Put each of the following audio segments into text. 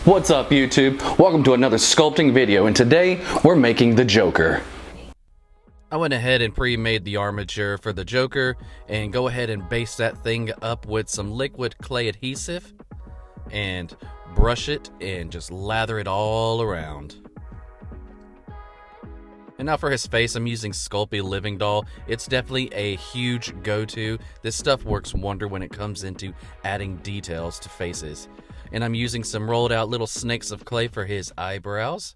What's up YouTube? Welcome to another sculpting video, and today we're making the Joker. I went ahead and pre-made the armature for the Joker and go ahead and base that thing up with some liquid clay adhesive and brush it and just lather it all around. And now for his face, I'm using Sculpey Living Doll. It's definitely a huge go-to. This stuff works wonder when it comes into adding details to faces. And I'm using some rolled out little snakes of clay for his eyebrows.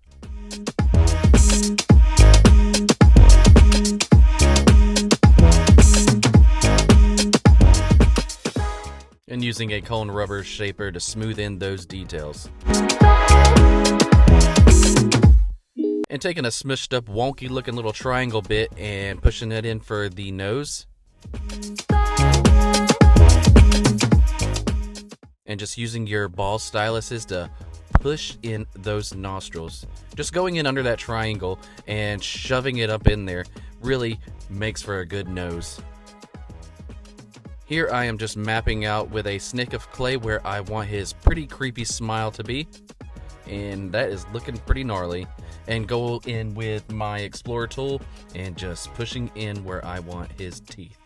And using a cone rubber shaper to smooth in those details. And taking a smushed up wonky looking little triangle bit and pushing it in for the nose. And just using your ball styluses to push in those nostrils. Just going in under that triangle and shoving it up in there really makes for a good nose. Here I am just mapping out with a snake of clay where I want his pretty creepy smile to be. And that is looking pretty gnarly. And go in with my Explorer tool and just pushing in where I want his teeth.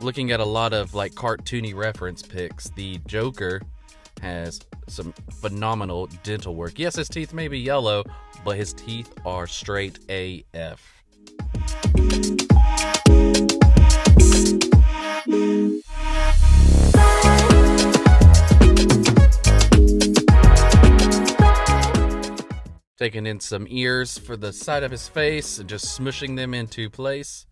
Looking at a lot of like cartoony reference pics, the Joker has some phenomenal dental work. Yes, his teeth may be yellow, but his teeth are straight AF. Taking in some ears for the side of his face and just smushing them into place.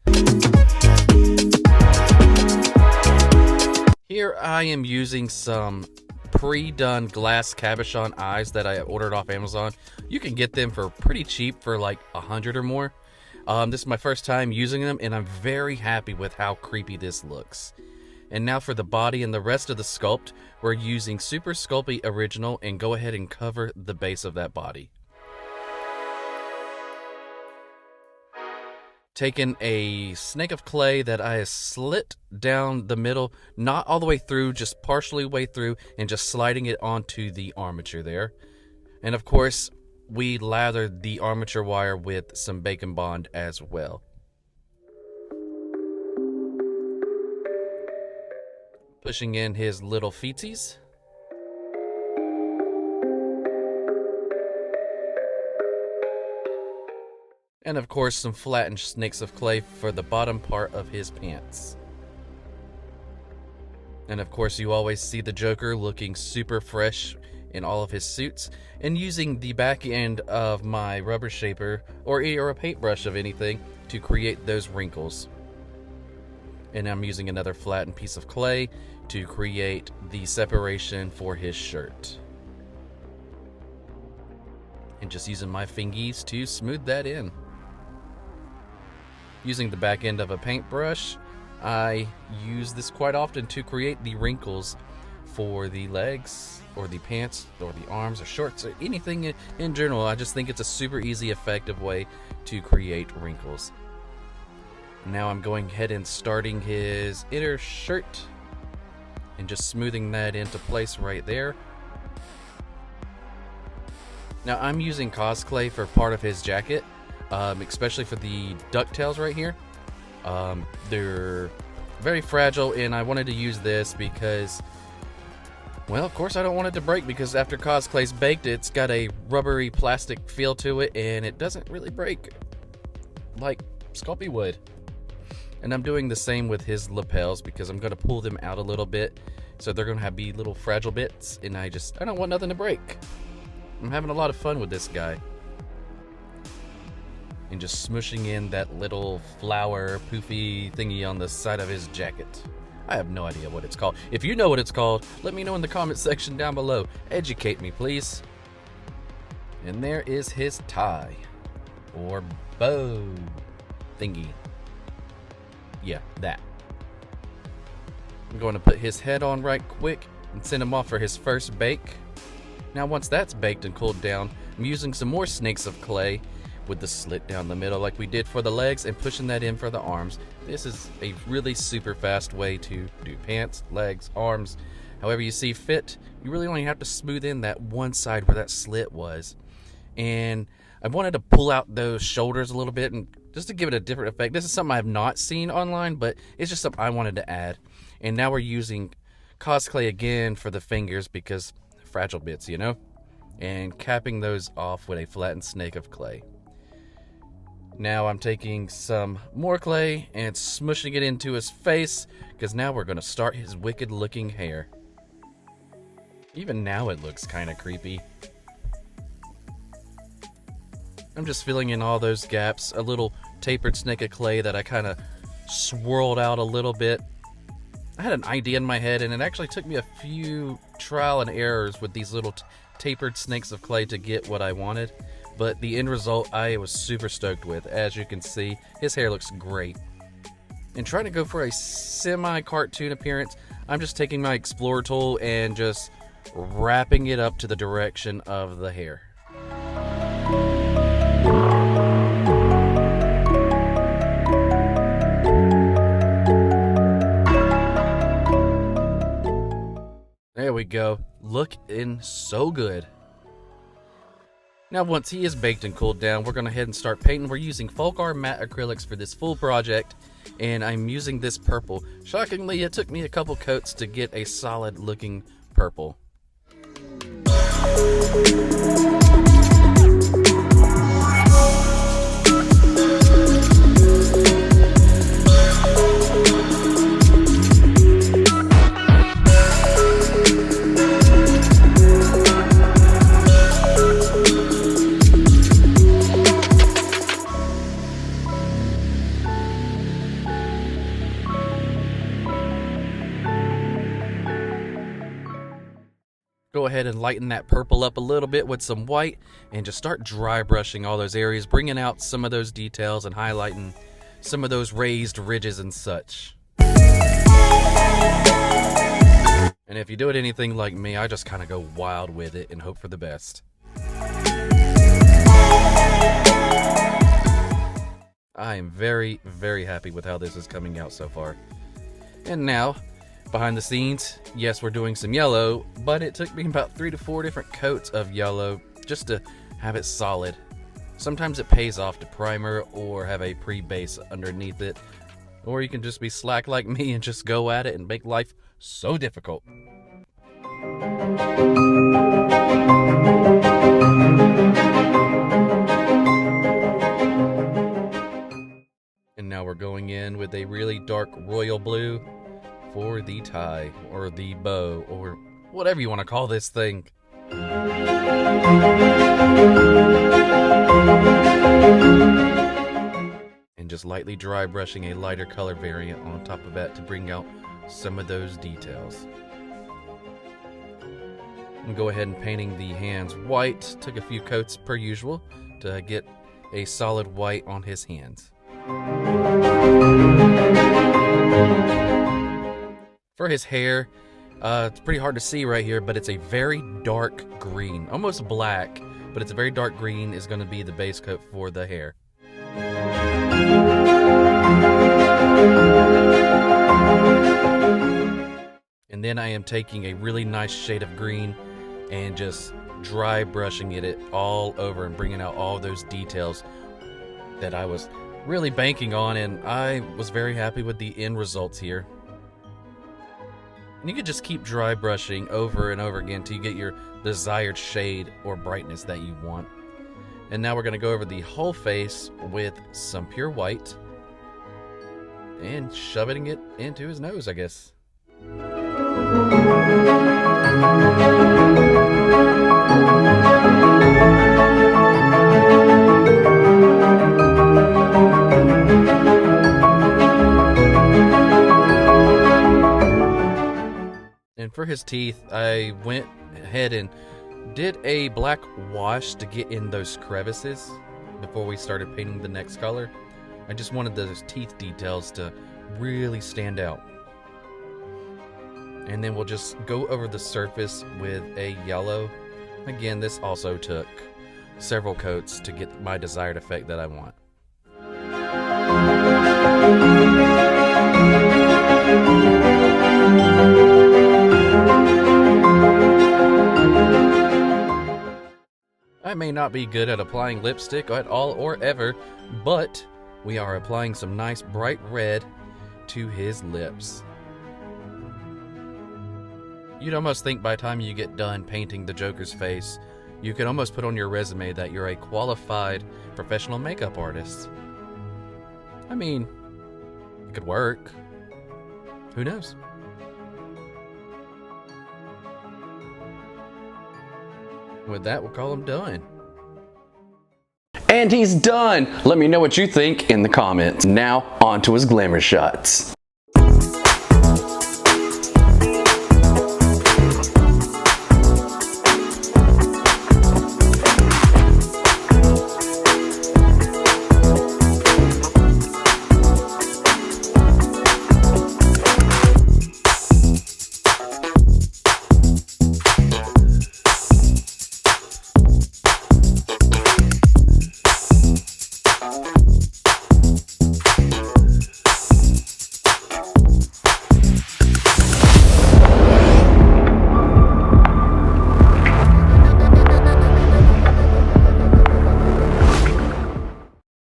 Here I am using some pre-done glass cabochon eyes that I ordered off Amazon. You can get them for pretty cheap for like 100 or more. This is my first time using them and I'm very happy with how creepy this looks. And now for the body and the rest of the sculpt, we're using Super Sculpey Original and go ahead and cover the base of that body. Taken a snake of clay that I slit down the middle, not all the way through, just partially way through, and just sliding it onto the armature there. And of course, we lathered the armature wire with some Bacon Bond as well. Pushing in his little feetsies. And of course some flattened snakes of clay for the bottom part of his pants. And of course you always see the Joker looking super fresh in all of his suits, and using the back end of my rubber shaper or a paintbrush of anything to create those wrinkles. And I'm using another flattened piece of clay to create the separation for his shirt. And just using my fingies to smooth that in. Using the back end of a paintbrush, I use this quite often to create the wrinkles for the legs or the pants or the arms or shorts or anything in general. I just think it's a super easy, effective way to create wrinkles. Now I'm going ahead and starting his inner shirt and just smoothing that into place right there. Now I'm using cosplay for part of his jacket. Especially for the ducktails right here. They're very fragile and I wanted to use this because, well, of course I don't want it to break because after cosplay's baked, it's got a rubbery plastic feel to it and it doesn't really break like Sculpey would. And I'm doing the same with his lapels because I'm going to pull them out a little bit, so they're going to be little fragile bits, and I don't want nothing to break. I'm having a lot of fun with this guy. And just smushing in that little flower poofy thingy on the side of his jacket. I have no idea what it's called. If you know what it's called, let me know in the comment section down below. Educate me, please. And there is his tie. Or bow thingy. Yeah, that. I'm going to put his head on right quick and send him off for his first bake. Now once that's baked and cooled down, I'm using some more snakes of clay with the slit down the middle like we did for the legs and pushing that in for the arms. This is a really super fast way to do pants, legs, arms, however you see fit. You really only have to smooth in that one side where that slit was. And I wanted to pull out those shoulders a little bit and just to give it a different effect. This is something I have not seen online, but it's just something I wanted to add. And now we're using cosplay again for the fingers because fragile bits, you know? And capping those off with a flattened snake of clay. Now I'm taking some more clay and smushing it into his face because now we're going to start his wicked looking hair. Even now it looks kind of creepy. I'm just filling in all those gaps. A little tapered snake of clay that I kind of swirled out a little bit. I had an idea in my head, and it actually took me a few trial and errors with these little tapered snakes of clay to get what I wanted. But the end result I was super stoked with. As you can see, his hair looks great. And trying to go for a semi-cartoon appearance, I'm just taking my Explorer tool and just wrapping it up to the direction of the hair. There we go. Looking so good. Now once he is baked and cooled down, we're going to head and start painting. We're using Folkar matte acrylics for this full project, and I'm using this purple. Shockingly, it took me a couple coats to get a solid looking purple. Go ahead and lighten that purple up a little bit with some white and just start dry brushing all those areas, bringing out some of those details and highlighting some of those raised ridges and such. And if you do it anything like me, I just kind of go wild with it and hope for the best. I am very, very happy with how this is coming out so far. And now, behind the scenes, yes, we're doing some yellow, but it took me about 3 to 4 different coats of yellow just to have it solid. Sometimes it pays off to primer or have a pre-base underneath it, or you can just be slack like me and just go at it and make life so difficult. And now we're going in with a really dark royal blue for the tie, or the bow, or whatever you want to call this thing. And just lightly dry brushing a lighter color variant on top of that to bring out some of those details. And go ahead and painting the hands white. Took a few coats per usual to get a solid white on his hands. For his hair, it's pretty hard to see right here, but it's a very dark green, almost black, but it's a very dark green is going to be the base coat for the hair. And then I am taking a really nice shade of green and just dry brushing it all over and bringing out all those details that I was really banking on, and I was very happy with the end results here. And you can just keep dry brushing over and over again until you get your desired shade or brightness that you want. And now we're going to go over the whole face with some pure white and shoving it into his nose, I guess. And for his teeth, I went ahead and did a black wash to get in those crevices before we started painting the next color. I just wanted those teeth details to really stand out. And then we'll just go over the surface with a yellow. Again, this also took several coats to get my desired effect that I want. I may not be good at applying lipstick at all or ever, but we are applying some nice bright red to his lips. You'd almost think by the time you get done painting the Joker's face, you could almost put on your resume that you're a qualified professional makeup artist. I mean, it could work. Who knows? With that, we'll call him done. And he's done! Let me know what you think in the comments. Now, on to his glamour shots.